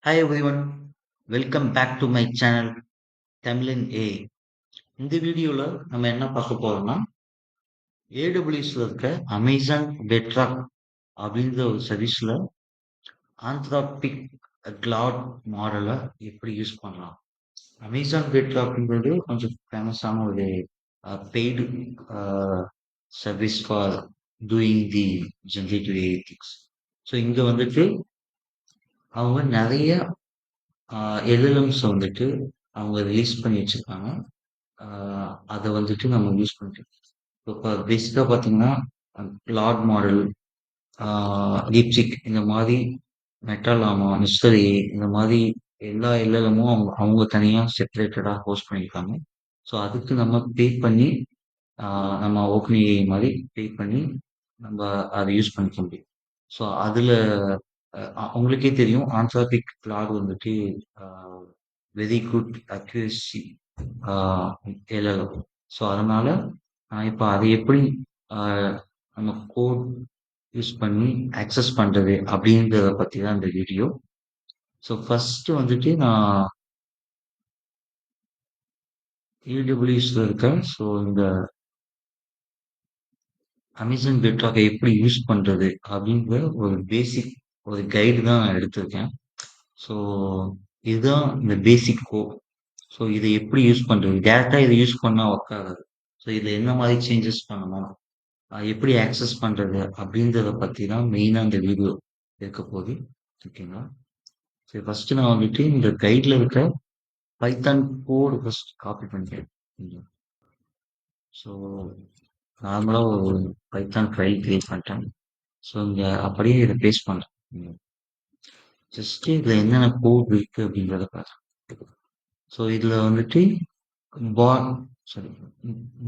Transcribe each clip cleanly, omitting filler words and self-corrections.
Hi everyone, welcome back to my channel தமிழன் ஏ. இந்த வீடியோல நம்ம என்ன பார்க்க போறோம்னா AWSல இருக்க அமேசான் பெட்ராக் அப்படின்ற ஒரு சர்வீஸ்ல ஆந்த்ராபிக் கிளாட் மாடலை எப்படி யூஸ் பண்ணலாம். அமேசான் பெட்ராக்ன்றது கொஞ்சம் ஃபேமஸான ஒரு paid service for doing the generative AI things. So இங்க வந்துட்டு அவங்க நிறைய எல்எல்எம்ஸ் வந்துட்டு அவங்க ரிலீஸ் பண்ணி வச்சிருக்காங்க. அத வந்துட்டு நம்ம யூஸ் பண்ணிக்கலாம். இப்போ பேசிக்கா பார்த்தீங்கன்னா, கிளாட் மாடல், டீப்சீக் இந்த மாரி, மெட்டாலாமா, மிஸ்டர் ஏ இந்த மாரி எல்லா எல்எல்எம்மும் அவங்க அவங்க தனியா செப்பரேட்டடா ஹோஸ்ட் பண்ணியிருக்காங்க. ஸோ அதுக்கு நம்ம பே பண்ணி, ஆ நம்ம ஓப்பன் ஏஐ மாரி பே பண்ணி, நம்ப அத யூஸ் பண்ணிக்க முடியும். ஸோ அதுல உங்களுக்கே தெரியும் ஆன்சாபிக் கிளாட் வந்துட்டு அ வெரி குட் அக்யூரசி ஆ எல்எல்எம். ஸோ அதனால இப்ப அதை எப்படி ஆ நம்ம கோட் யூஸ் பண்ணி அக்சஸ் பண்றது அப்படின்றத பத்தி தான் இந்த வீடியோ. ஸோ ஃபர்ஸ்ட் வந்துட்டு நான் ஏடபிள்யூஎஸ்ல இருக்கேன். ஸோ இந்த அமேசான் பெட்ராக்கை எப்படி யூஸ் பண்றது அப்படின்ற ஒரு பேசிக் ஒரு கைடு தான் நான் எடுத்திருக்கேன். ஸோ இதுதான் இந்த பேசிக் கோட். ஸோ இதை எப்படி யூஸ் பண்றது, டேரக்டா இதை யூஸ் பண்ணா ஒர்க் ஆகாது. ஸோ இதுல என்ன மாதிரி சேஞ்சஸ் பண்ணணும், எப்படி ஆக்சஸ் பண்றது அப்படின்றத பத்தி தான் மெயினா இந்த வீடியோ இருக்க போகுது. ஓகேங்களா. சரி, ஃபர்ஸ்ட் நான் வந்துட்டு இந்த கைட்ல இருக்க பைத்தான் கோடு ஃபர்ஸ்ட் காப்பி பண்ணிக்கிறேன். ஸோ நார்மலா ஒரு பைத்தான் ஃபைல் கிரியேட் பண்ணிட்டேன். ஸோ இங்க அப்படியே இதை பேஸ்ட் பண்றேன். ஜஸ்ட் இதுல என்னென்ன கோட் இருக்கு அப்படின்றத பாருங்க. ஸோ இதுல வந்துட்டு பா சாரி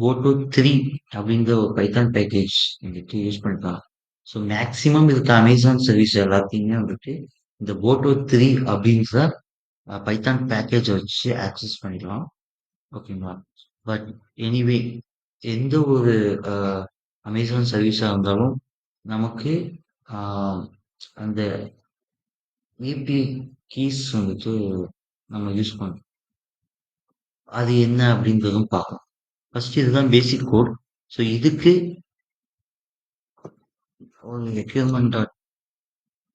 போட்டோ த்ரீ அப்படின்ற ஒரு பைத்தான் பேக்கேஜ் வந்துட்டு யூஸ் பண்ணிக்கலாம். ஸோ மேக்ஸிமம் இதுக்கு அமேசான் சர்வீஸ் எல்லாத்தையுமே வந்துட்டு இந்த போட்டோ த்ரீ அப்படின்ற பைத்தான் பேக்கேஜ் வச்சு ஆக்சஸ் பண்ணிக்கலாம். ஓகேங்களா. பட் எனிவே எந்த ஒரு அமேசான் சர்வீஸா இருந்தாலும் நமக்கு ஆஹ், அந்த ஏபி கீஸ் வந்துட்டு நம்ம யூஸ் பண்ணணும். அது என்ன அப்படின்றதும் பார்க்கலாம். ஃபர்ஸ்ட் இதுதான் பேசிக் கோட். ஸோ இதுக்கு ஒரு requirement dot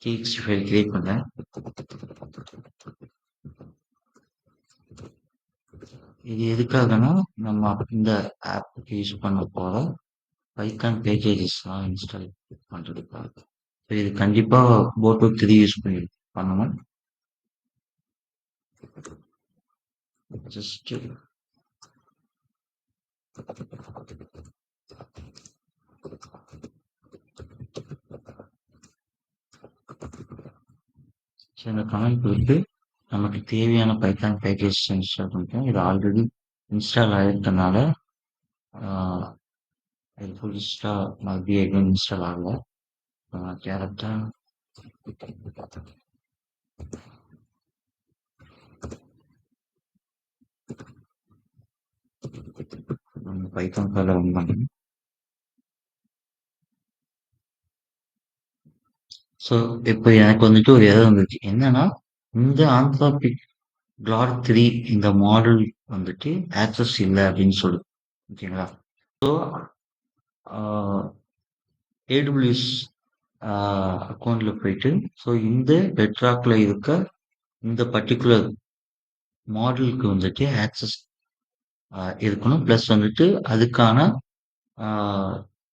TXT file create பண்ணேன். இது எதுக்காகனா நம்ம இந்த ஆப் யூஸ் பண்ண போற பைத்தான் பேக்கேஜஸ்லாம் இன்ஸ்டால் பண்றதுக்காக. ஸோ இது கண்டிப்பா போட்டோ த்ரீ யூஸ் பண்ணி பண்ணணும். ஜஸ்ட் இந்த கமெண்ட் கொடுத்து நமக்கு தேவையான பைத்தான் பேக்கேஜ் இன்ஸ்டால் பண்ணிட்டோம். இது ஆல்ரெடி இன்ஸ்டால் ஆயிருக்கனால இது புதுசா மறுபடியும் எதுவும் இன்ஸ்டால் ஆகல. டேரக்டா பைத்தான் ஃபைல ரன் பண்ணணும். ஸோ இப்போ எனக்கு வந்துட்டு ஒரு எரர் வந்துச்சு. என்னன்னா இந்த ஆந்த்ராபிக் கிளாட் த்ரீ இந்த மாடல் வந்துட்டு ஆக்சஸ் இல்லை அப்படின்னு சொல்லுது. ஓகேங்களா. ஸோ ஏடபிள்யூஎஸ் அக்கௌண்ட்ல போயிட்டு ஸோ இந்த பெட்ராக்ல இருக்க இந்த பர்டிகுலர் மாடலுக்கு வந்துட்டு ஆக்சஸ் இருக்கணும். ப்ளஸ் வந்துட்டு அதுக்கான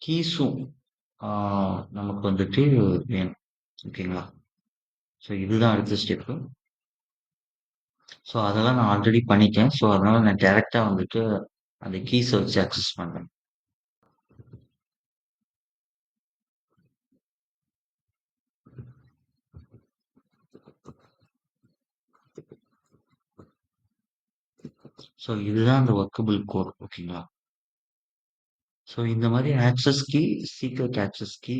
கீஸும் நமக்கு வந்துட்டு வேணும். ஓகேங்களா. ஸோ இதுதான் அடுத்த ஸ்டெப்பு. ஸோ அதெல்லாம் நான் ஆல்ரெடி பண்ணிட்டேன். ஸோ அதனால நான் டைரக்டா வந்துட்டு அந்த கீஸை வச்சு அக்சஸ் பண்றேன். ஸோ இதுதான் அந்த ஒர்க்கபிள் கோட். ஓகேங்களா. ஸோ இந்த மாதிரி access key, secret access key,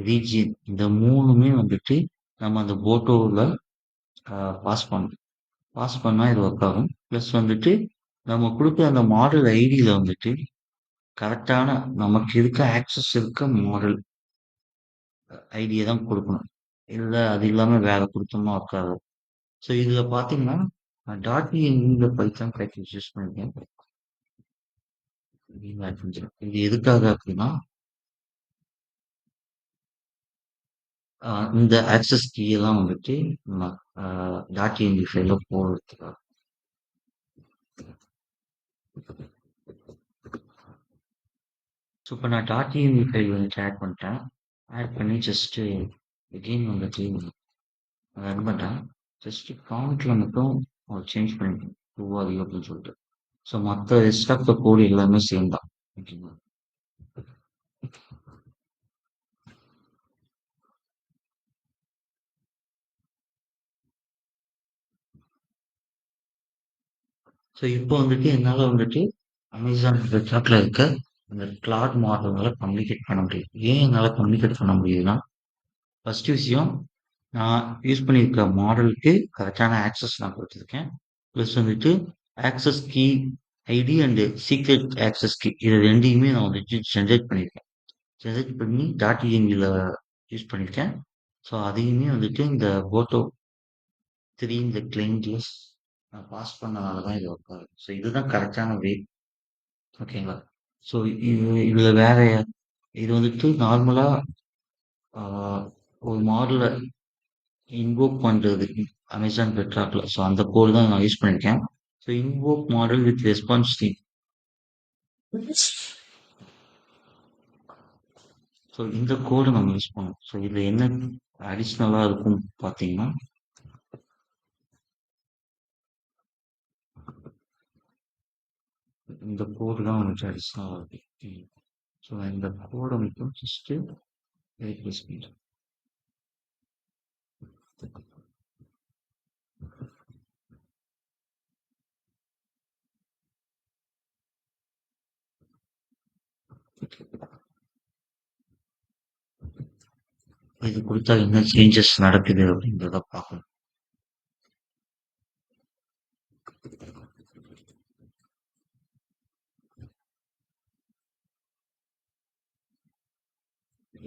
region இந்த மூணுமே வந்துட்டு நம்ம அந்த போட்டோவில் பாஸ் பண்ணணும். பாஸ் பண்ணா இது ஒர்க் ஆகும். ப்ளஸ் வந்துட்டு நம்ம கொடுக்குற அந்த மாடல் ஐடியில வந்துட்டு கரெக்டான நமக்கு இருக்க ஆக்சஸ் இருக்க மாடல் ஐடியை தான் கொடுக்கணும். இல்லை அது இல்லாமல் வேற கொடுத்தோம்னா ஒர்க் ஆகும். ஸோ இதுல பார்த்தீங்கன்னா, டாட் பைத்தான் பேக்கேஜ் யூஸ் பண்ணியிருக்கேன். இது எதுக்காக அப்படின்னா, இந்த ஆக்சஸ் கீ எல்லாம் வந்துட்டு நம்ம டாட் ஃபைல்ல போடுறதுக்காக. ஸோ இப்போ நான் டாட் ஃபைல் வந்துட்டு ஆட் பண்ணிட்டேன். ஆட் பண்ணி ஜஸ்ட்டு எகெயின் வந்துட்டு ரன் பண்றேன். ஜஸ்ட் ஃபாண்ட்ல மட்டும் சேஞ்ச் பண்ணிக்கணும். ட்ரூவாகுது அப்படின்னு சொல்லிட்டு. ஸோ மத்த ரெஸ்ட் ஆஃப் த கோட் எல்லாமே சேம் தான். ஓகேங்களா? ஸோ இப்போ வந்துட்டு என்னால வந்துட்டு அமேசான் வெப்சைட்ல இருக்க அந்த கிளாட் மாடல்னால கம்யூனிகேட் பண்ண முடியும். ஏன் என்னால கம்யூனிகேட் பண்ண முடியுதுன்னா, ஃபர்ஸ்ட் விஷயம் நான் யூஸ் பண்ணியிருக்க மாடலுக்கு கரெக்டான ஆக்சஸ் நான் கொடுத்துருக்கேன். ப்ளஸ் வந்துட்டு access key ID and secret access key இது 2யுமே நான் வந்துட்டு ஜெனரேட் பண்ணியிருக்கேன். ஜெனரேட் பண்ணி டாட் யூஸ் பண்ணியிருக்கேன். ஸோ அதையுமே வந்துட்டு இந்த போட்டோ 3 இந்த கிளைண்ட்ல நான் பாஸ் பண்ணனால தான் இது ஒர்க் ஆகுது. ஸோ இதுதான் கரெக்டான வே. ஓகேங்களா? ஸோ இதுல வேற இது வந்துட்டு நார்மலா ஆ, ஒரு மாடல இன்வோக் பண்றது அமேசான் பெட்ராக்ல. ஸோ அந்த கோடு தான் நான் யூஸ் பண்ணியிருக்கேன். So invoke model with response team. So இந்த கோடு நம்ம யூஸ் பண்ணோம். ஸோ இதுல என்ன அடிஷ்னலா இருக்கும் பார்த்தீங்கன்னா, இந்த கோடு தான் வந்துட்டு அடிஷ்னலா இருக்கு. ஸோ இந்த கோடை மட்டும் ஜஸ்ட் ரீப்ளேஸ் பண்ணிட்டேன். இது கொடுத்தா என்ன சேஞ்சஸ் நடக்குது அப்படின்றத பார்க்கணும்.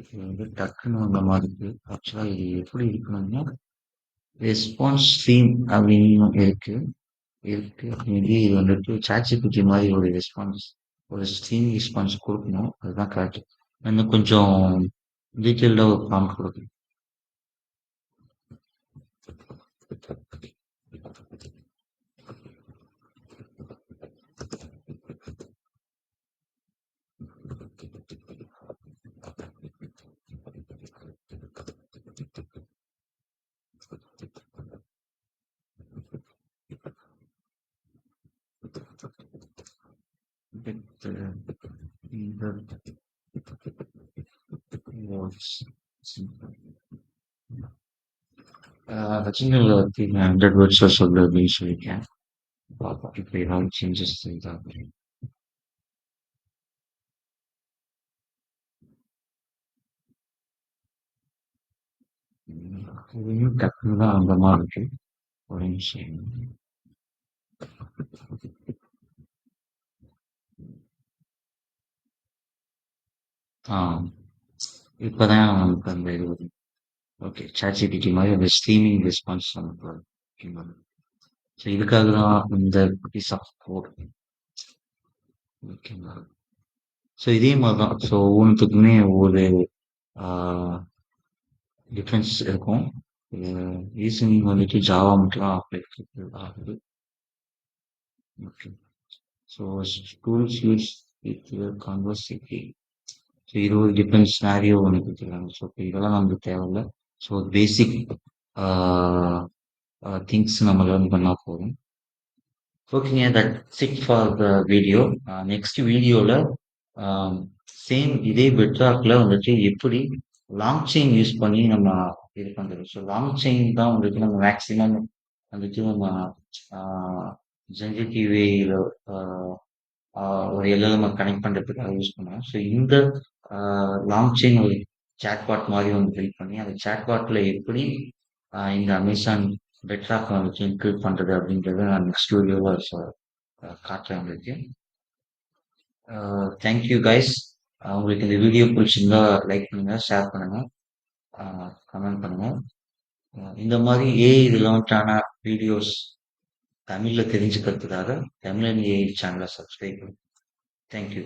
இது வந்து டக்குன்னு வந்த மாதிரி இருக்கு. ஆக்சுவலா இது எப்படி இருக்கணும்னா, ரெஸ்பான்ஸ் ஸ்ட்ரீம் அப்படின்னு இருக்கு. இருக்கு. மேபி இது வந்துட்டு சாட்ஜிபிடி மாதிரி ஒரு ரெஸ்பான்ஸ், ஒரு ஸ்ட்ரீம் ரெஸ்பான்ஸ் கொடுக்கணும். அதுதான் கரெக்ட். இன்னும் கொஞ்சம் டீட்டெயில்டா ஒரு ப்ராம்ப்ட் கொடுக்கணும். இந்த ரஜினியில் வந்து 100 வேர்ட்ஸ்ல சொல்லு அப்படின்னு சொல்லியிருக்கேன். பார்ப்போம் இப்போ ஏதாவது சேஞ்சஸ் இருந்தா அப்படின்னு. இதுவும் டக்குன்னு தான் அந்த மாதிரி இருக்கு. ஒரு நிமிஷம். ஆ இப்பதான் நமக்கு அந்த இது வரும். ஓகே, சாட்ஜிபிடி மாதிரி அந்த ஸ்ட்ரீமிங் ரெஸ்பான்ஸ் நமக்கு வரும். ஓகேங்களா? ஸோ இதுக்காக தான் இந்த பீஸ் ஆஃப் கோட். ஓகேங்களா? ஸோ இதே மாதிரி தான். ஸோ ஒவ்வொன்றுத்துக்குமே ஒவ்வொரு டிஃப்ரென்ஸ் இருக்கும். ரீசனிங் வந்துட்டு ஜாவா மட்டும் தான் அப்ளை ஆகுது. Okay. So tools use with கான்வர்சிட்டி. ஸோ இது ஒரு டிஃப்ரெண்ட் சினாரியோ ஒன்று கொடுத்துருக்காங்க. ஸோ இப்போ இதெல்லாம் நமக்கு தேவையில்ல. ஸோ பேசிக் திங்ஸ் நம்ம லேர்ன் பண்ணா போதும். ஓகேங்க, that's it for the video. Next வீடியோல சேம் இதே பெட்ராக்ல வந்துட்டு எப்படி லாங் செயின் யூஸ் பண்ணி நம்ம இது பண்றது. ஸோ லாங் செயின் தான் வந்துட்டு நம்ம மேக்ஸிமம் வந்துட்டு நம்ம ஜெனரேட்டிவ் வேல ஒரு எல்எல்எம் கனெக்ட் பண்றதுக்காக யூஸ் பண்ணுவோம். ஸோ இந்த லாங் செயின் ஒரு சாட்பாட் மாதிரி ஒன்று பில்ட் பண்ணி அந்த சாட்பாட்ல எப்படி இந்த அமேசான் பெட்ராக் வந்துட்டு இன்க்ளூட் பண்றது அப்படின்றத நான் நெக்ஸ்ட் வீடியோவில் காட்டுறேன் உங்களுக்கு. Thank you guys. உங்களுக்கு இந்த வீடியோ பிடிச்சிருந்தா லைக் பண்ணுங்க, ஷேர் பண்ணுங்க, கமெண்ட் பண்ணுங்க. இந்த மாரி ஏஐ ரிலவன்ட்டான வீடியோஸ் தமிழ்ல தெரிஞ்சுக்கிறதுக்காக தமிழன் ஏஐ சேனல சப்ஸ்கிரைப் பண்ணுங்க. Thank you.